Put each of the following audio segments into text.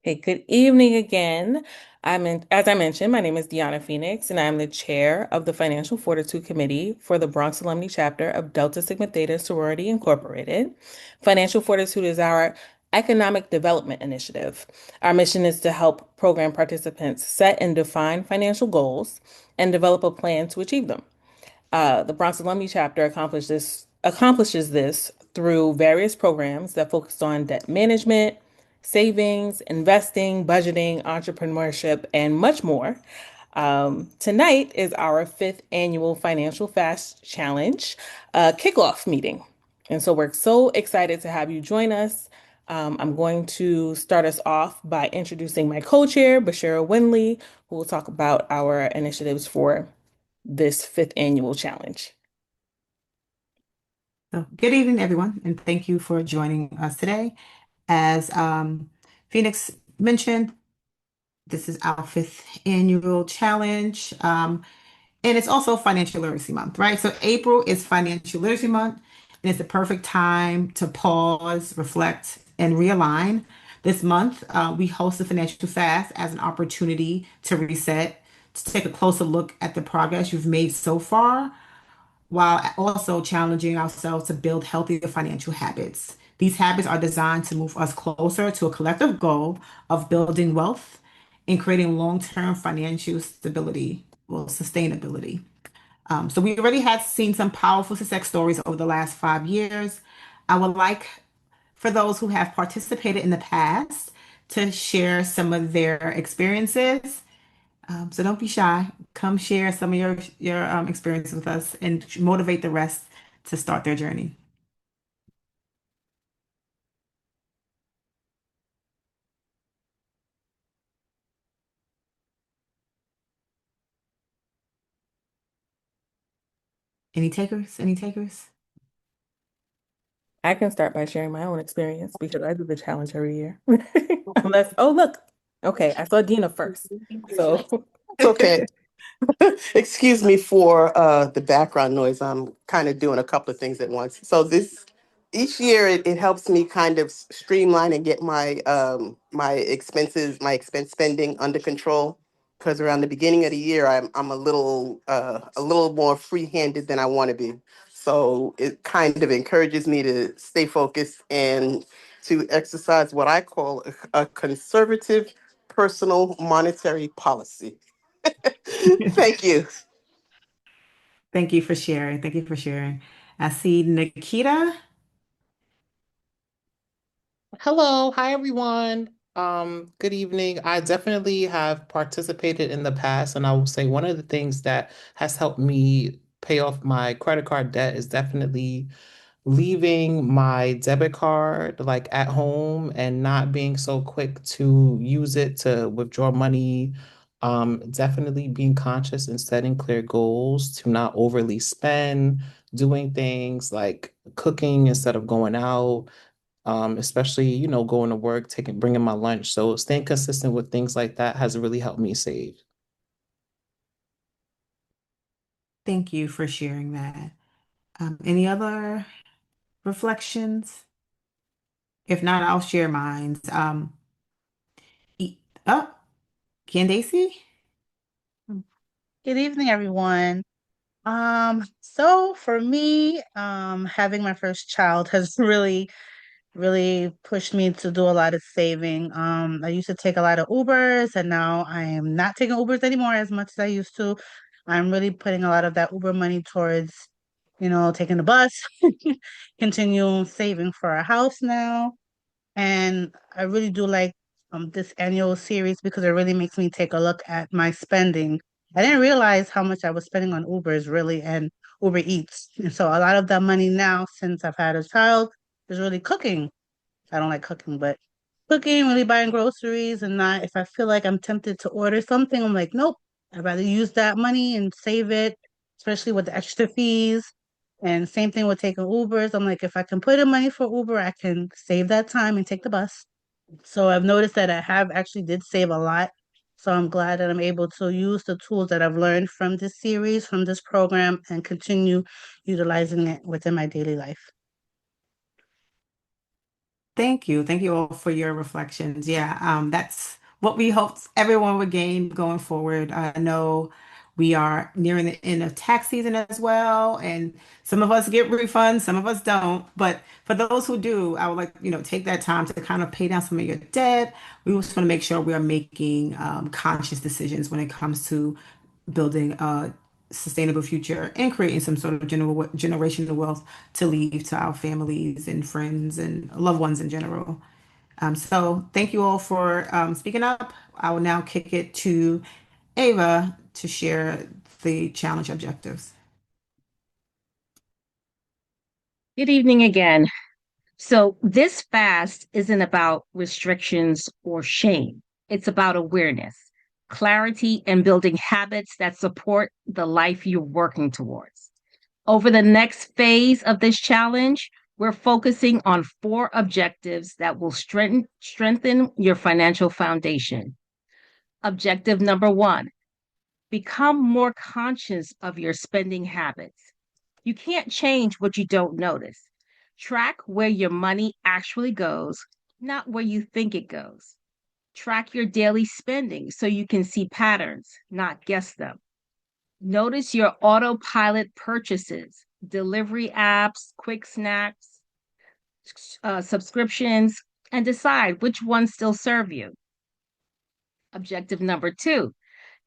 Hey, good evening again. As I mentioned, my name is Deanna Phoenix, and I'm the chair of the Financial Fortitude Committee for the Bronx Alumni chapter of Delta Sigma Theta Sorority Incorporated. Financial Fortitude is our economic development initiative. Our mission is to help program participants set and define financial goals and develop a plan to achieve them. The Bronx Alumni chapter accomplishes this through various programs that focus on debt management, savings, investing, budgeting, entrepreneurship, and much more. Tonight is our fifth annual Financial Fast Challenge kickoff meeting. And so we're so excited to have you join us. I'm going to start us off by introducing my co-chair, Bashira Winley, who will talk about our initiatives for this fifth annual challenge. So, good evening, everyone, and thank you for joining us today. As Phoenix mentioned, this is our fifth annual challenge, and it's also Financial Literacy Month, right? So, April is Financial Literacy Month, and it's the perfect time to pause, reflect, and realign. This month, we host the Financial Fast as an opportunity to reset, to take a closer look at the progress you've made so far while also challenging ourselves to build healthier financial habits. These habits are designed to move us closer to a collective goal of building wealth and creating long-term financial stability or sustainability. So we already had seen some powerful success stories over the last 5 years. I would like for those who have participated in the past to share some of their experiences, so don't be shy. Come share some of your experience with us and motivate the rest to start their journey. Any takers? Any takers? I can start by sharing my own experience because I do the challenge every year. Unless, oh, look. Okay, I saw Dina first. So, It's okay. Excuse me for the background noise. I'm kind of doing a couple of things at once. So this each year it helps me kind of streamline and get my expenses, my expense spending under control. Because around the beginning of the year, I'm a little more free handed than I want to be. So it kind of encourages me to stay focused and to exercise what I call a conservative personal monetary policy. Thank you. Thank you for sharing. Thank you for sharing. I see Nikita. Hello, hi everyone. Good evening. I definitely have participated in the past, and I will say one of the things that has helped me pay off my credit card debt is definitely leaving my debit card like at home and not being so quick to use it to withdraw money. Definitely being conscious and setting clear goals to not overly spend, doing things like cooking instead of going out, especially, going to work, bringing my lunch. So staying consistent with things like that has really helped me save. Thank you for sharing that. Any other reflections? If not, I'll share mine. E- oh, Candace? Good evening, everyone. So for me, having my first child has really pushed me to do a lot of saving. I used to take a lot of Ubers, and now I am not taking Ubers anymore as much as I used to. I'm really putting a lot of that Uber money towards, taking the bus, continue saving for a house now. And I really do like this annual series because it really makes me take a look at my spending. I didn't realize how much I was spending on Ubers really and Uber Eats. And so a lot of that money now, since I've had a child, is really cooking. I don't like cooking, but cooking, really buying groceries and not if I feel like I'm tempted to order something, I'm like, nope, I'd rather use that money and save it, especially with the extra fees. And same thing with taking Ubers. I'm like, if I can put in money for Uber, I can save that time and take the bus. So I've noticed that I have actually did save a lot. So I'm glad that I'm able to use the tools that I've learned from this series, from this program, and continue utilizing it within my daily life. Thank you. Thank you all for your reflections. Yeah, that's what we hoped everyone would gain going forward. I know we are nearing the end of tax season as well, and some of us get refunds, some of us don't. But for those who do, I would like, take that time to kind of pay down some of your debt. We just want to make sure we are making conscious decisions when it comes to building a sustainable future and creating some sort of generational wealth to leave to our families and friends and loved ones in general. So thank you all for speaking up. I will now kick it to Ava to share the challenge objectives. Good evening again. So, this fast isn't about restrictions or shame. It's about awareness, clarity, and building habits that support the life you're working towards. Over the next phase of this challenge, we're focusing on four objectives that will strengthen your financial foundation. Objective number one, become more conscious of your spending habits. You can't change what you don't notice. Track where your money actually goes, not where you think it goes. Track your daily spending so you can see patterns, not guess them. Notice your autopilot purchases, delivery apps, quick snacks, subscriptions, and decide which ones still serve you. Objective number two,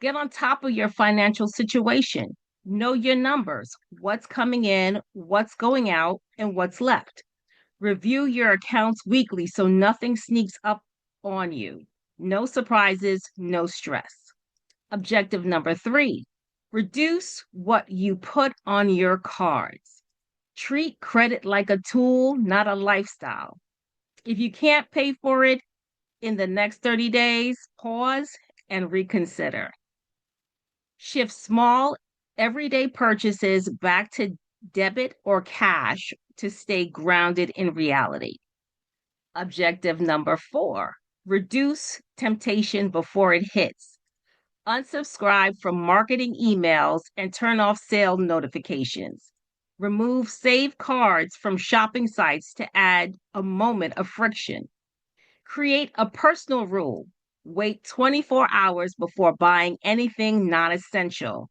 get on top of your financial situation. Know your numbers, what's coming in, what's going out, and what's left. Review your accounts weekly so nothing sneaks up on you. No surprises, no stress. Objective number three, reduce what you put on your cards. Treat credit like a tool, not a lifestyle. If you can't pay for it in the next 30 days, pause and reconsider. Shift small, everyday purchases back to debit or cash to stay grounded in reality. Objective number four, reduce temptation before it hits. Unsubscribe from marketing emails and turn off sale notifications. Remove save cards from shopping sites to add a moment of friction. Create a personal rule. Wait 24 hours before buying anything non essential.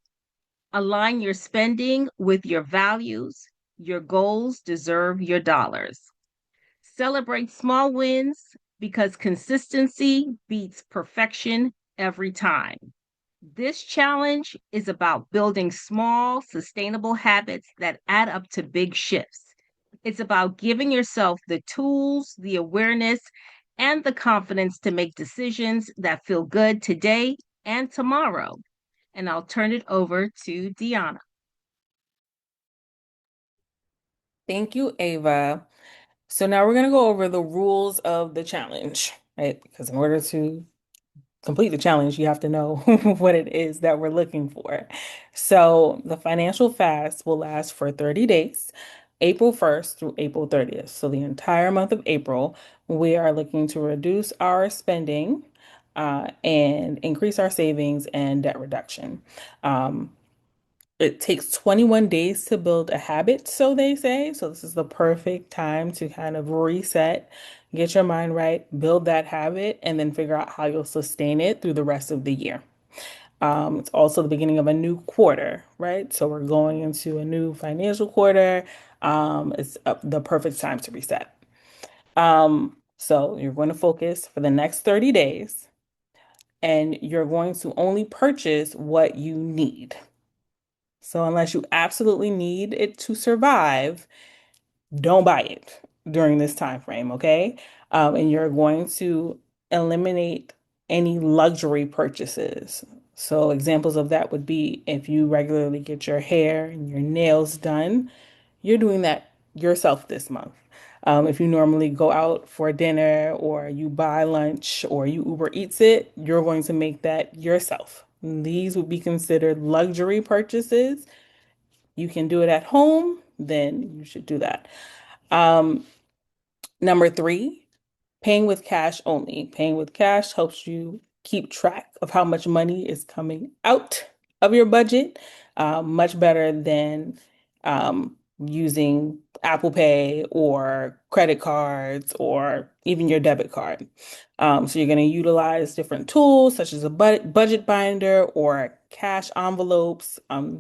Align your spending with your values. Your goals deserve your dollars. Celebrate small wins because consistency beats perfection every time. This challenge is about building small, sustainable habits that add up to big shifts. It's about giving yourself the tools, the awareness, and the confidence to make decisions that feel good today and tomorrow. And I'll turn it over to Deanna. Thank you, Ava. So now we're going to go over the rules of the challenge, right? Because in order to complete the challenge, you have to know what it is that we're looking for. So the financial fast will last for 30 days, April 1st through April 30th. So the entire month of April, we are looking to reduce our spending and increase our savings and debt reduction. Um, it takes 21 days to build a habit, so they say. So this is the perfect time to kind of reset, get your mind right, build that habit, and then figure out how you'll sustain it through the rest of the year. It's also the beginning of a new quarter, right? So we're going into a new financial quarter. It's the perfect time to reset. So you're going to focus for the next 30 days, and you're going to only purchase what you need. So unless you absolutely need it to survive, don't buy it during this time frame, okay? And you're going to eliminate any luxury purchases. So examples of that would be if you regularly get your hair and your nails done, you're doing that yourself this month. If you normally go out for dinner or you buy lunch or you Uber Eats it, you're going to make that yourself. These would be considered luxury purchases. You can do it at home, then you should do that. Um, Number three, paying with cash only. Paying with cash helps you keep track of how much money is coming out of your budget, much better than using Apple Pay or credit cards or even your debit card. So you're going to utilize different tools such as a budget binder or cash envelopes.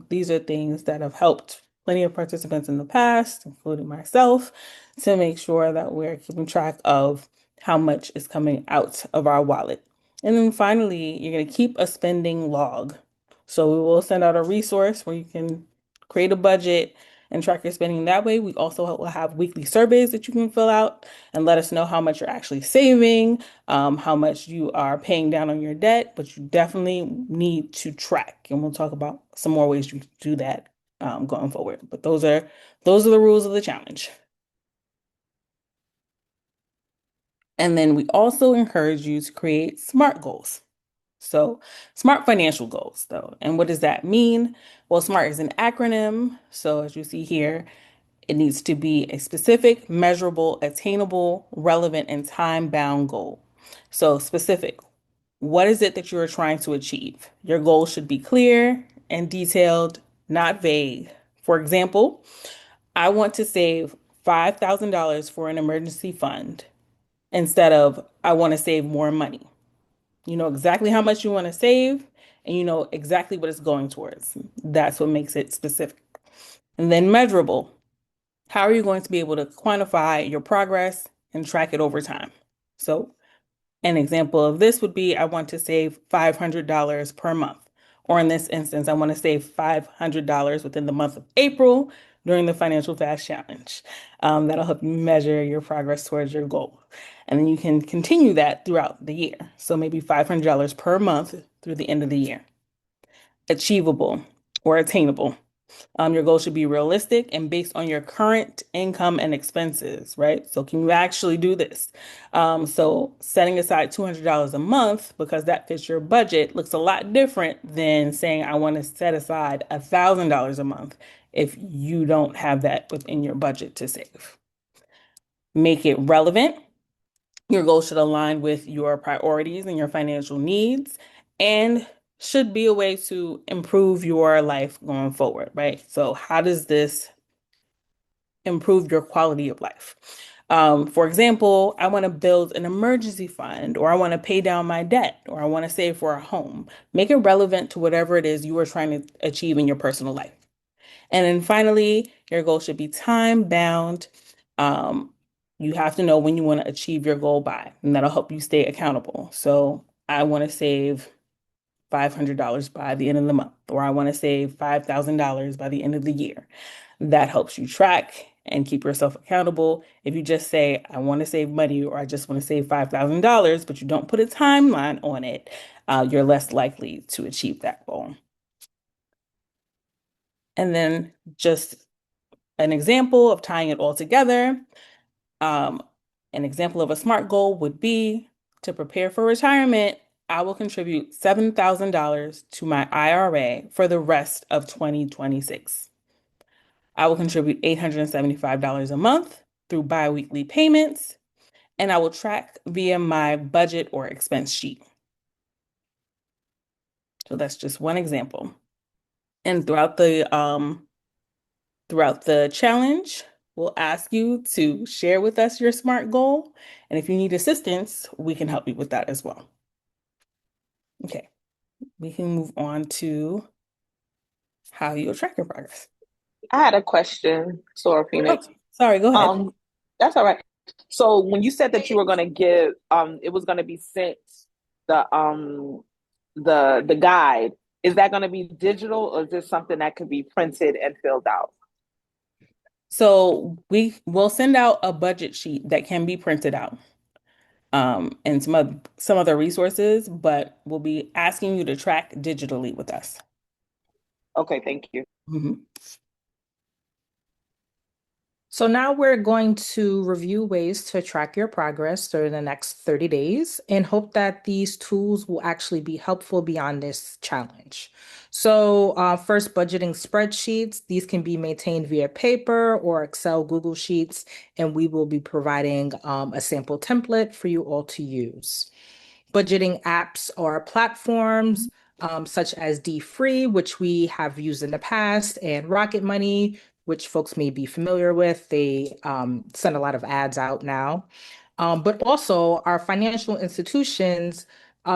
These are things that have helped plenty of participants in the past, including myself, to make sure that we're keeping track of how much is coming out of our wallet. And then finally, you're going to keep a spending log. So we will send out a resource where you can create a budget and track your spending that way. We also will have weekly surveys that you can fill out and let us know how much you're actually saving, how much you are paying down on your debt, but you definitely need to track. And we'll talk about some more ways you can do that going forward. But those are the rules of the challenge. And then we also encourage you to create SMART goals. So, SMART financial goals, though. And what does that mean? Well, SMART is an acronym. So, as you see here, it needs to be a specific, measurable, attainable, relevant, and time-bound goal. So, specific, what is it that you are trying to achieve? Your goal should be clear and detailed, not vague. For example, I want to save $5,000 for an emergency fund instead of I want to save more money. You know exactly how much you want to save and you know exactly what it's going towards. That's what makes it specific. And then measurable. How are you going to be able to quantify your progress and track it over time? So, an example of this would be I want to save $500 per month. Or in this instance, I want to save $500 within the month of April during the Financial Fast Challenge. That'll help you measure your progress towards your goal. And then you can continue that throughout the year. So maybe $500 per month through the end of the year. Achievable or attainable. Your goal should be realistic and based on your current income and expenses, right? So can you actually do this? So setting aside $200 a month because that fits your budget looks a lot different than saying I want to set aside $1,000 a month if you don't have that within your budget to save. Make it relevant. Your goal should align with your priorities and your financial needs and should be a way to improve your life going forward, right? So, how does this improve your quality of life? For example, I want to build an emergency fund, or I want to pay down my debt, or I want to save for a home. Make it relevant to whatever it is you are trying to achieve in your personal life. And then finally, your goal should be time bound. Um, you have to know when you want to achieve your goal by, and that'll help you stay accountable. So I want to save $500 by the end of the month, or I want to save $5,000 by the end of the year. That helps you track and keep yourself accountable. If you just say, I want to save money, or I just want to save $5,000, but you don't put a timeline on it, you're less likely to achieve that goal. And then just an example of tying it all together. Um, an example of a SMART goal would be to prepare for retirement. I will contribute $7,000 to my IRA for the rest of 2026. I will contribute $875 a month through biweekly payments, and I will track via my budget or expense sheet. So that's just one example. And throughout the challenge, we'll ask you to share with us your SMART goal. And if you need assistance, we can help you with that as well. Okay, we can move on to how you'll track your progress. I had a question, Sora Oh, Phoenix. sorry, go ahead. Um, that's all right. So when you said that you were gonna give, it was gonna be sent the the guide. Is that gonna be digital or is this something that could be printed and filled out? So we will send out a budget sheet that can be printed out. And some other resources, but we'll be asking you to track digitally with us. Okay, thank you. Mhm. So now we're going to review ways to track your progress during the next 30 days and hope that these tools will actually be helpful beyond this challenge. So first, budgeting spreadsheets. These can be maintained via paper or Excel, Google Sheets, and we will be providing a sample template for you all to use. Budgeting apps or platforms such as D Free, which we have used in the past, and Rocket Money, which folks may be familiar with. They send a lot of ads out now. But also our financial institutions,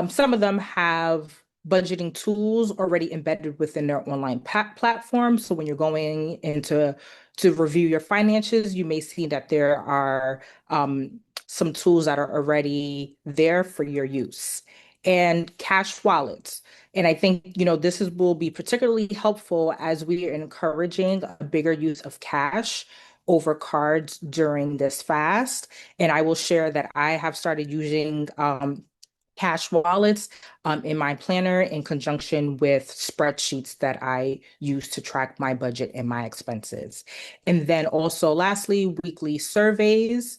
some of them have budgeting tools already embedded within their online platform. So when you're going into to review your finances, you may see that there are some tools that are already there for your use. And cash wallets. And I think, this will be particularly helpful as we are encouraging a bigger use of cash over cards during this fast. And I will share that I have started using cash wallets in my planner in conjunction with spreadsheets that I use to track my budget and my expenses. And then also, lastly, weekly surveys,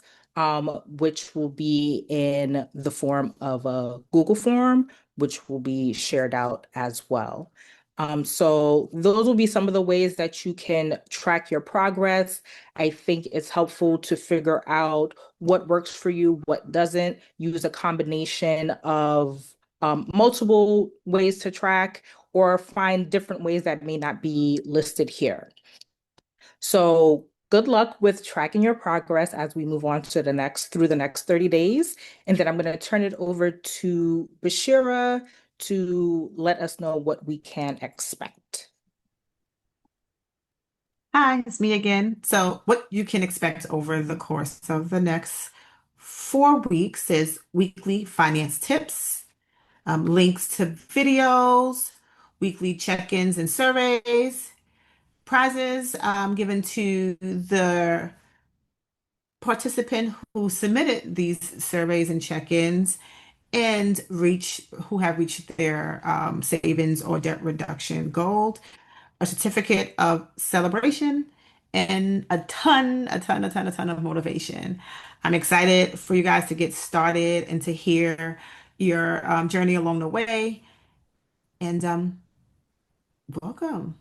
which will be in the form of a Google form, which will be shared out as well. So those will be some of the ways that you can track your progress. I think it's helpful to figure out what works for you, what doesn't. Use a combination of multiple ways to track or find different ways that may not be listed here. So good luck with tracking your progress as we move on to through the next 30 days. And then I'm going to turn it over to Bashira to let us know what we can expect. Hi, it's me again. So, what you can expect over the course of the next 4 weeks is weekly finance tips, links to videos, weekly check-ins and surveys, prizes given to the participant who submitted these surveys and check-ins and who have reached their savings or debt reduction goal, a certificate of celebration, and a ton of motivation. I'm excited for you guys to get started and to hear your journey along the way. And welcome.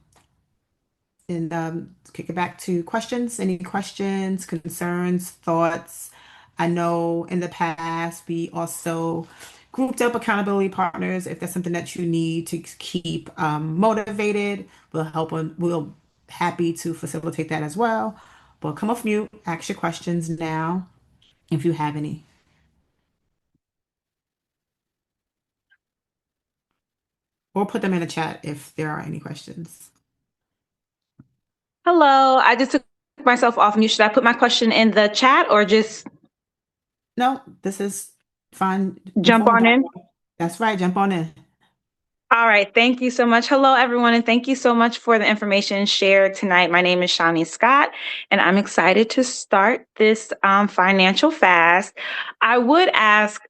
And kick it back to questions. Any questions, concerns, thoughts? I know in the past we also grouped up accountability partners. If that's something that you need to keep motivated, we'll help. We'll happy to facilitate that as well. But come off mute, ask your questions now if you have any, or put them in the chat if there are any questions. Hello, I just took myself off mute. Should I put my question in the chat or just No, this is fine. jump on in? That's right. Jump on in. All right, thank you so much. Hello, everyone, and thank you so much for the information shared tonight. My name is Shawnee Scott, and I'm excited to start this financial fast. I would ask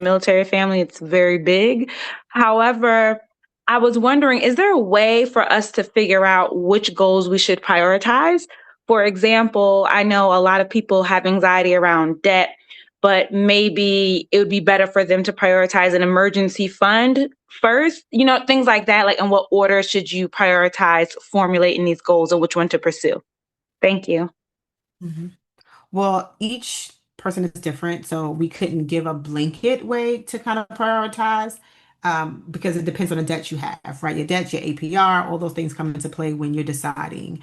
military family, it's very big. However, I was wondering, is there a way for us to figure out which goals we should prioritize? For example, I know a lot of people have anxiety around debt, but maybe it would be better for them to prioritize an emergency fund first, things like that. Like, in what order should you prioritize formulating these goals or which one to pursue? Thank you. Mhm. Well, each person is different, so we couldn't give a blanket way to kind of prioritize because it depends on the debt you have, right? Your debt, your APR, all those things come into play when you're deciding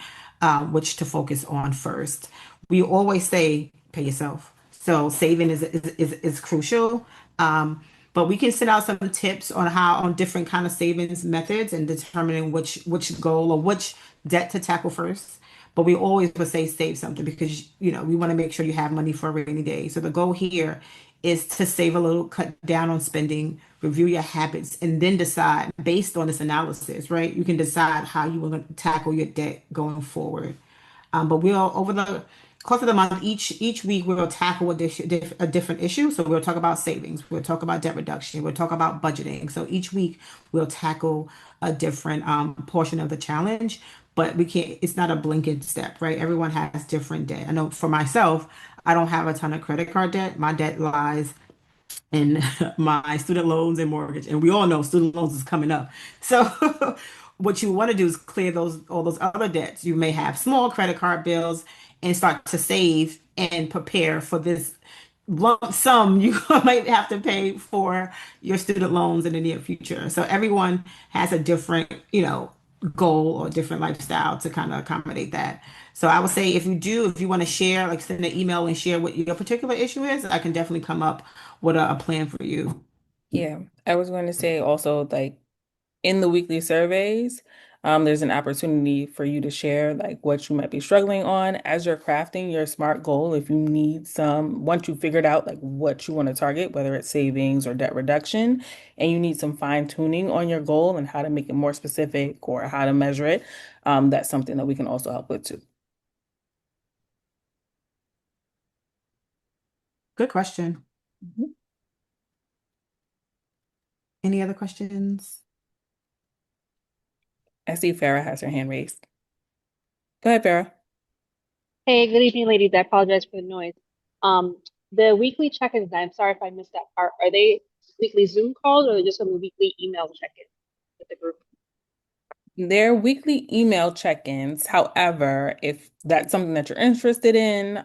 which to focus on first. We always say pay yourself. So saving is crucial. But we can send out some tips on different kind of savings methods and determining which goal or which debt to tackle first. But we always would say save something because we want to make sure you have money for a rainy day. So the goal here is to save a little, cut down on spending, review your habits, and then decide based on this analysis, right? You can decide how you want to tackle your debt going forward. But we'll over the course of the month, each week we'll tackle a different issue. So we'll talk about savings, we'll talk about debt reduction, we'll talk about budgeting. So each week we'll tackle a different portion of the challenge. But we can't. It's not a blanket step, right? Everyone has different debt. I know for myself, I don't have a ton of credit card debt. My debt lies and my student loans and mortgage. And we all know student loans is coming up. So what you want to do is clear all those other debts. You may have small credit card bills and start to save and prepare for this lump sum you might have to pay for your student loans in the near future. So everyone has a different, goal or different lifestyle to kind of accommodate that. So I would say if you want to share, like send an email and share what your particular issue is, I can definitely come up with a plan for you. Yeah, I was going to say also, like, in the weekly surveys, there's an opportunity for you to share like what you might be struggling on as you're crafting your SMART goal. If you need some, once you figured out like what you want to target, whether it's savings or debt reduction, and you need some fine tuning on your goal and how to make it more specific or how to measure it, that's something that we can also help with too. Good question. Mhm. Any other questions? I see Farah has her hand raised. Go ahead, Farah. Hey, good evening, ladies. I apologize for the noise. Um, the weekly check-ins, I'm sorry if I missed that part. Are they weekly Zoom calls or are they just a weekly email check-in with the group? They're weekly email check-ins. However, if that's something that you're interested in,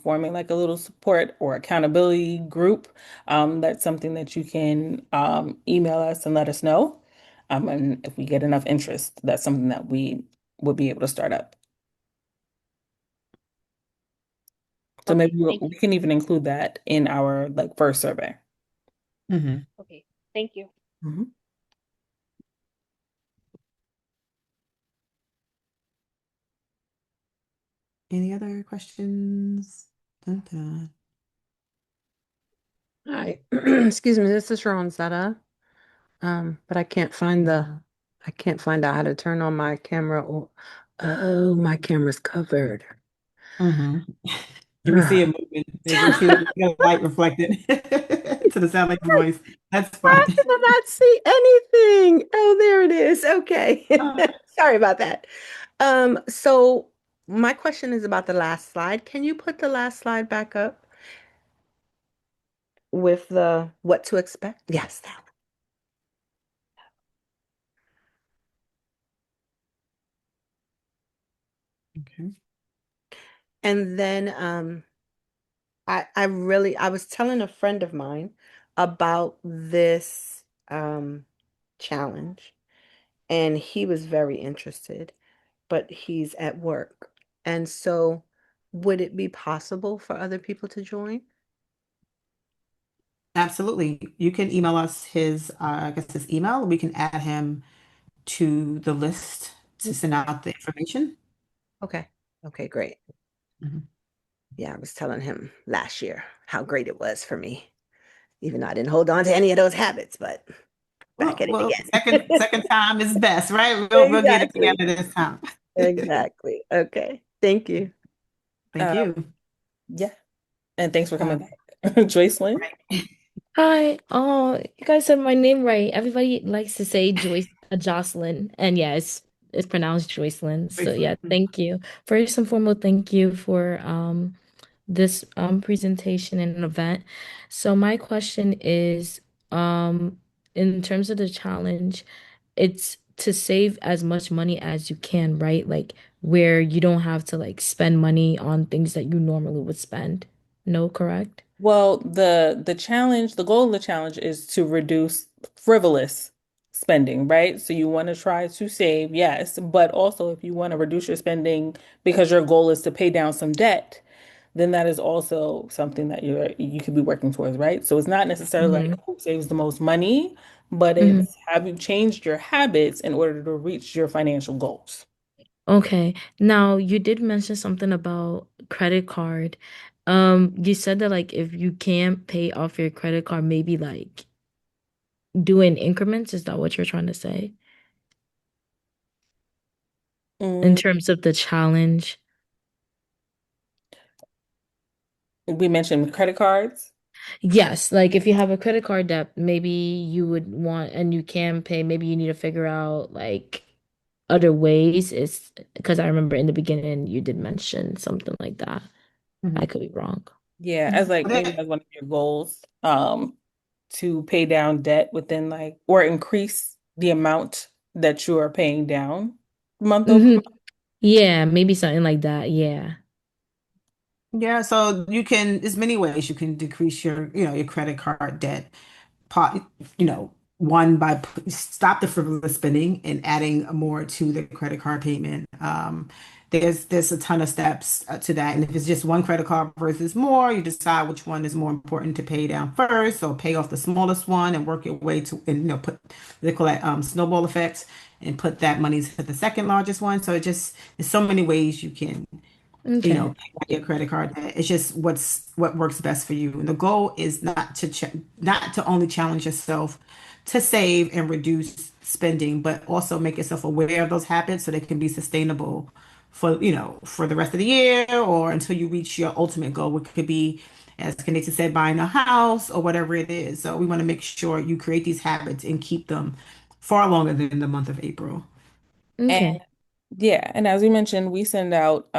forming like a little support or accountability group, that's something that you can email us and let us know. And if we get enough interest, that's something that we would be able to start up. So maybe Okay, thank we you. can even include that in our like first survey. Hmm. Okay, thank you. Mhm. Any other questions? Dun, dun. Hi, excuse me, this is Ronzetta. But I can't find out how to turn on my camera or, oh, my camera's covered. Hmm. You can see it Ah. moving. If you get a light reflected to the sound like your voice, that's I fine. cannot see anything. Oh, there it is. Okay. Uh, Sorry about that. So my question is about the last slide. Can you put the last slide back up with the what to expect? Yes, that one. okay. And then I was telling a friend of mine about this challenge, and he was very interested, but he's at work. And so would it be possible for other people to join? Absolutely. You can email us I guess his email. We can add him to the list to send Okay. out the information. Okay. Okay, great. Mhm. Yeah, I was telling him last year how great it was for me, even though I didn't hold on to any of those habits, but back at it Well, again. second time is best, right? We'll get it Exactly. together this time. Exactly. Okay. Thank you. Thank Um, you. yeah, and thanks for coming Uh, back, Joycelyn. right. Hi. Oh, you guys said my name right. Everybody likes to say Jocelyn, and yeah, it's pronounced Joycelyn. So yeah, Excellent. thank you. First and foremost, thank you for this presentation and event. So my question is in terms of the challenge, it's to save as much money as you can, right? Like where you don't have to like spend money on things that you normally would spend. No, correct? Well, the challenge, the goal of the challenge is to reduce frivolous spending, right? So you want to try to save, yes, but also if you want to reduce your spending because your goal is to pay down some debt, then that is also something that you could be working towards, right? So it's not necessarily like Mm-hmm. who saves the most money, but Mm-hmm. it's have you changed your habits in order to reach your financial goals? Okay. Now, you did mention something about credit card. You said that like if you can't pay off your credit card, maybe like do in increments. Is that what you're trying to say? In Mm, terms of the challenge? we mentioned credit cards. Yes, like if you have a credit card debt, maybe you would want and you can pay, maybe you need to figure out like other ways. It's because I remember in the beginning you did mention something like that. I Mhm. could be wrong. Yeah, as Mhm. like maybe as one of your goals, to pay down debt within like or increase the amount that you are paying down month over Hmm. month. Yeah, maybe something like that. Yeah. Yeah, so there's many ways you can decrease your credit card debt. Part, you know, one by stop the frivolous spending and adding more to the credit card payment. There's a ton of steps to that, and if it's just one credit card versus more, you decide which one is more important to pay down first, or pay off the smallest one and work your way to, and put they call that snowball effect, and put that money to the second largest one. So it just there's so many ways you can Okay. pay back your credit card debt. It's just what works best for you. And the goal is not to only challenge yourself to save and reduce spending, but also make yourself aware of those habits so they can be sustainable for for the rest of the year or until you reach your ultimate goal, which could be, as Kanita said, buying a house or whatever it is. So we want to make sure you create these habits and keep them far longer than the month of April. And Okay. yeah, and as we mentioned, we send out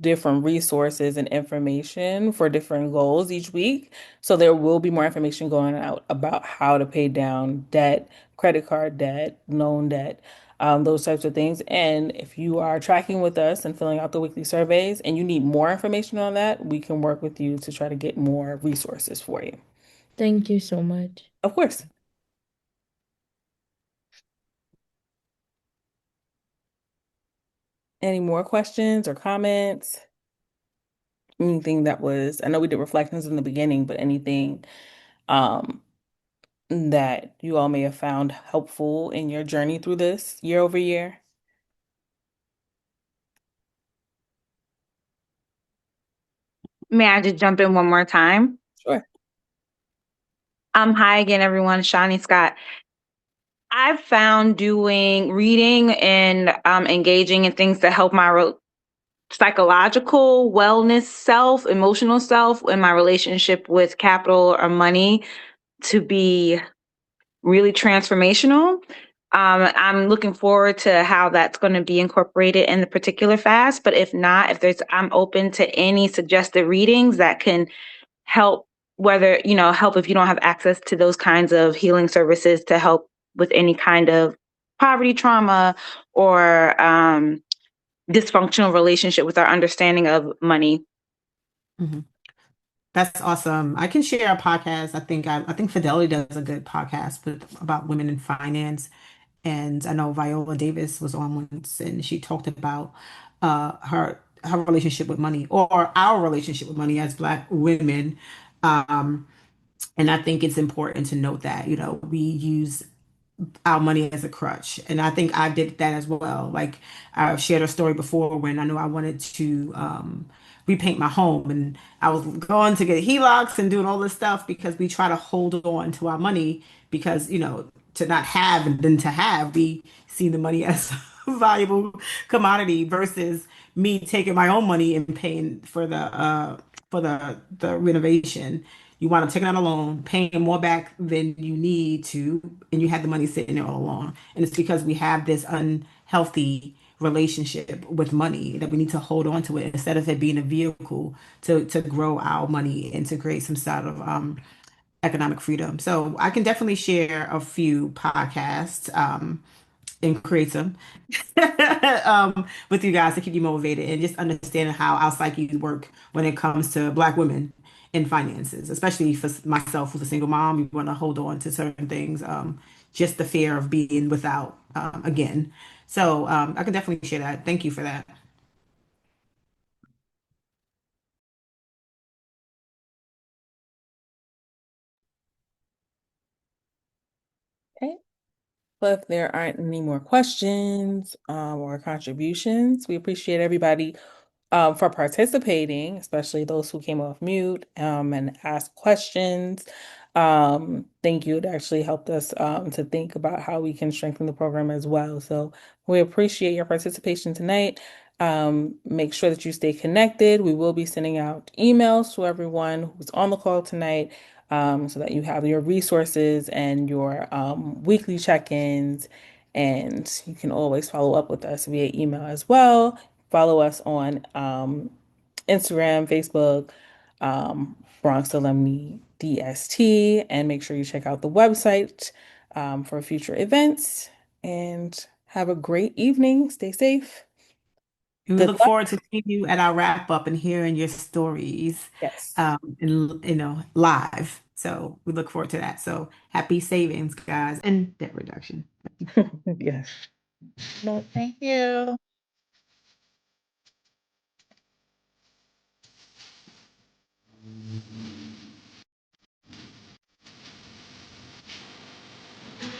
different resources and information for different goals each week. So there will be more information going out about how to pay down debt, credit card debt, loan debt, those types of things. And if you are tracking with us and filling out the weekly surveys and you need more information on that, we can work with you to try to get more resources for you. Thank you so much. Of course. Any more questions or comments? Anything that was, I know we did reflections in the beginning, but anything um, that you all may have found helpful in your journey through this year over year? May I just jump in one more time? Sure. Hi again, everyone. Shawnee Scott. I've found doing reading and engaging in things that help my psychological wellness self, emotional self, and my relationship with capital or money to be really transformational. I'm looking forward to how that's going to be incorporated in the particular fast. But if not, I'm open to any suggested readings that can help, whether, help if you don't have access to those kinds of healing services to help with any kind of poverty trauma or dysfunctional relationship with our understanding of money. Mhm. That's awesome. I can share a podcast. I think Fidelity does a good podcast about women in finance. And I know Viola Davis was on once, and she talked about her relationship with money, or our relationship with money as Black women. Um, and I think it's important to note that, we use our money as a crutch. And I think I did that as well. Like, I've shared a story before when I knew I wanted to repaint my home, and I was going to get HELOCs and doing all this stuff because we try to hold on to our money because, to not have and then to have, we see the money as a valuable commodity versus me taking my own money and paying for the renovation. You want to take out a loan, paying more back than you need to, and you had the money sitting there all along. And it's because we have this unhealthy relationship with money that we need to hold on to it instead of it being a vehicle to grow our money and to create some sort of economic freedom. So I can definitely share a few podcasts and create some with you guys to keep you motivated and just understanding how our psyches work when it comes to Black women in finances, especially for myself who's a single mom. You want to hold on to certain things, just the fear of being without again. So I can definitely share that. Thank you for that. Okay. Well, if there aren't any more questions or contributions, we appreciate everybody for participating, especially those who came off mute and asked questions. Thank you. It actually helped us to think about how we can strengthen the program as well. So we appreciate your participation tonight. Make sure that you stay connected. We will be sending out emails to everyone who's on the call tonight so that you have your resources and your weekly check-ins. And you can always follow up with us via email as well. Follow us on Instagram, Facebook, Bronx Alumni DST, and make sure you check out the website for future events. And have a great evening. Stay safe. And we Good look luck. forward to seeing you at our wrap up and hearing your stories, Yes. and live. So we look forward to that. So happy savings, guys, and debt reduction. Yes. No, thank you.